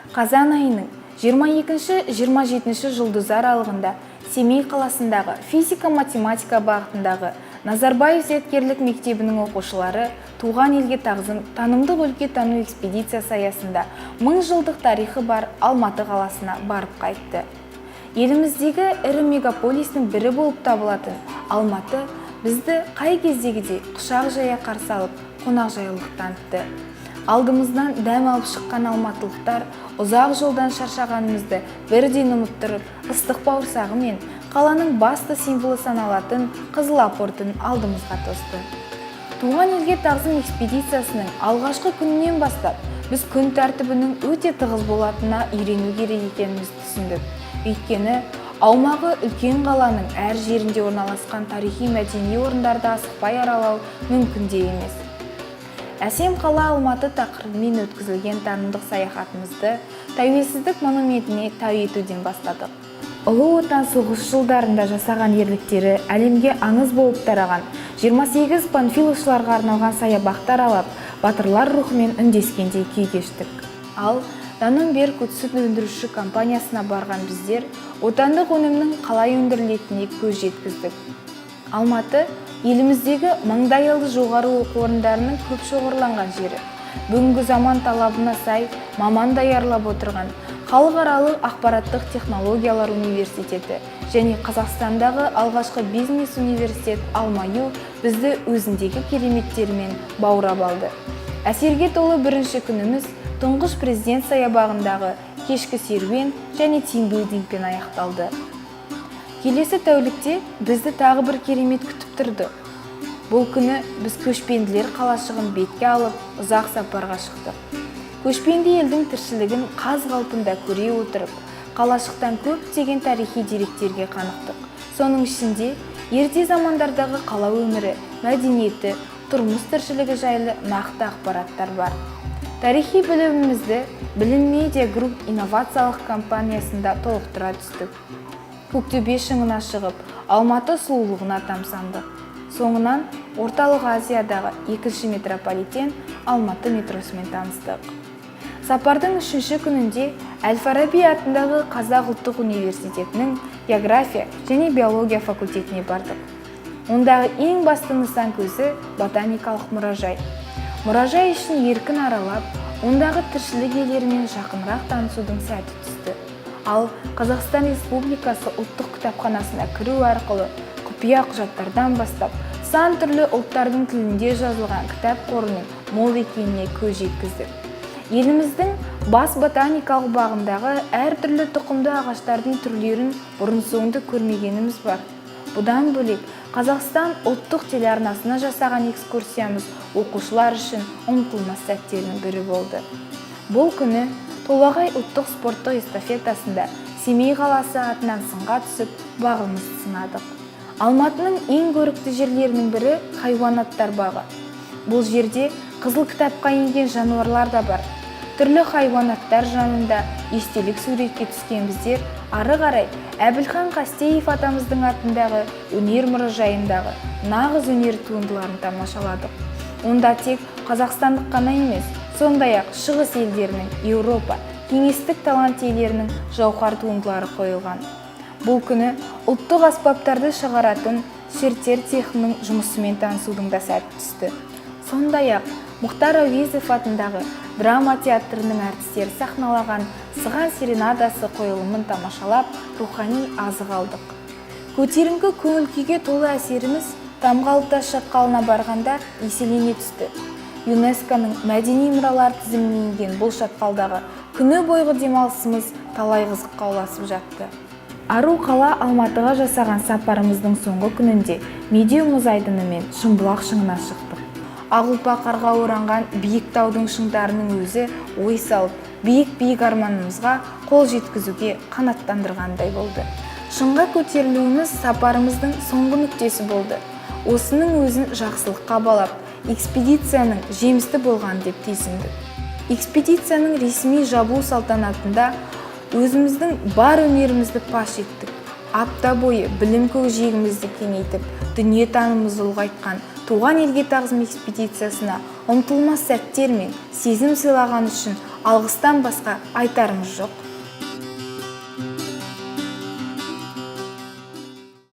Қазан айының 22-27 жұлдызы аралығында Семей қаласындағы физика-математика бағытындағы Назарбаев зияткерлік мектебінің оқушылары туған елге тағзым танымдық өлкетану экспедициясы аясында 1000 жылдық тарихы бар Алматы қаласына барып қайтты. Еліміздегі ірі мегаполистің бірі болып табылатын Алматы бізді қай кездегідей құшақ жая қарсы алып, қонақжайлық танытты. Алдымыздан дәм алып шыққан алматылықтар ұзақ жолдан шаршағанымызды бірден ұмыттырып, ыстық бауырсағы мен қаланың басты символы саналатын Қызыл апортын алдымызға тосты. Туған елге тағзым экспедициясының алғашқы күнінен бастап біз күн тәртібінің өте тығыз болатынына үйрену керек екенімізді түсіндік. Өйткені аумағы үлкен қаланың әр жерінде орналасқан тарихи-мәдени орындарды асықпай аралау мүмкін де емес. Әсем қала Алматы тақырыбымен өткізілген танымдық саяхатымызды тәуелсіздік монументіне тәу етуден бастадық. Ұлы Отан соғыс жылдарында жасаған ерліктері әлемге аңыз болып тараған 28 панфиловшыларға арналған саябақтар алып, батырлар рухымен үндескендей күй кештік. Ал Данонберг сүт өндіруші компаниясына барған біздер отандық өнімнің қалай өндірілетініне көз жеткіздік. Алматы еліміздегі маңдайалды жоғары оқу орындарының көп шоғырланған жері. Бүгінгі заман талабына сай маман даярлап отырған Халықаралық ақпараттық технологиялар университеті және Қазақстандағы алғашқы бизнес университет Алмаю бізді өзіндегі кереметтерімен баурап алды. Әсерге толы бірінші күніміз тұңғыш президент саябағындағы кешкі серуен және тимбилдингпен аяқталды. Келесі тәулікте бізді тағы бір керемет күтіп тұрды. Бұл күні біз көшпенділер қалашығын бетке алып, ұзақ сапарға шықтық. Көшпенді елдің тіршілігін қаз қалпында көре отырып, қалашықтан көптеген тарихи деректерге қанықтық. Соның ішінде ерте замандардағы қала өмірі, мәдениеті, тұрмыс тіршілігі жайлы нақты ақпараттар бар. Тарихи білімімізді Білім Медиа Групп инновациялық компаниясында толықтыра түстік. Көктөбе шыңына шығып, Алматы сұлулығына тамсандық. Соңынан Орталық Азиядағы екінші метрополитен Алматы метросымен таныстық. Сапардың үшінші күнінде Әл-Фараби атындағы Қазақ ұлттық университетінің география және биология факультетіне бардық. Ондағы ең басты нысан көзі ботаникалық мұражай. Мұражай ішін еркін аралап, ондағы тіршілік иелерімен жақынырақ танысудың сәті түсті. Ал Қазақстан Республикасы ұлттық кітапханасына кіру арқылы құпия құжаттардан бастап, сан түрлі ұлттардың тілінде жазылған кітап қорының мол екеніне көз жеткіздік. Еліміздің бас ботаникалық бағындағы әртүрлі тұқымды ағаштардың түрлерін бұрын-соңды көрмегеніміз бар. Бұдан бөлек, Қазақстан ұлттық телеарнасына жасаған экскурсиямыз оқушылар үшін ұмытылмас сәттердің бірі болды. Бұл күні Толағай ұлттық спорттық эстафетасында Семей қаласы атынан сынға түсіп, бағымызды сынадық. Алматының ең көрікті жерлерінің бірі хайуанаттар бағы. Бұл жерде қызыл кітапқа енген жануарлар да бар. Түрлі хайуанаттар жанында естелік суретке түскен біздер ары қарай Әбілхан Қастеев атамыздың атындағы өнер мұражайындағы нағыз өнер туындыларын тамашаладық. Онда тек қазақстандық қана емес, сондай-ақ шығыс елдерінің, Еуропа, кеңестік талант иелерінің жауһар туындылары қойылған. Бұл күні ұлттық аспаптарды шығаратын шертер цехының жұмысымен танысудың да сәті түсті. Сондай-ақ Мұхтар Әуезов атындағы драма театрының әртістері сахналаған Сыған серенадасы қойылымын тамашалап, рухани азық алдық. Көтеріңкі көңіл күйге толы әсеріміз Тамғалы тас шатқалына барғанда еселене түсті. ЮНЕСКО-ның мәдени мұралар тізіміне енген бұл шатқалдағы күні бойғы демалысымыз талай қызыққа ұласып жатты. Ару қала Алматыға жасаған сапарымыздың соңғы күнінде Медеу мұз айдыны мен Шымбұлақ шыңына шықтық. Ақ қарға оранған биік таудың шыңдарының өзі ой салып, биік арманымызға қол жеткізуге қанаттандырғандай болды. Шыңға көтерілуіміз сапарымыздың соңғы нүктесі болды. Осының өзін жақсылыққа балап, экспедицияның жемісті болған деп түйсіндік. Экспедицияның ресми жабылу салтанатында өзіміздің бар өнерімізді паш еттік. Апта бойы білім көкжиегімізді кеңейтіп, дүниетанымымызды ұлғайтқан туған елге тағзым экспедициясына ұмытылмас сәттер мен сезім сыйлаған үшін алғыстан басқа айтарымыз жоқ.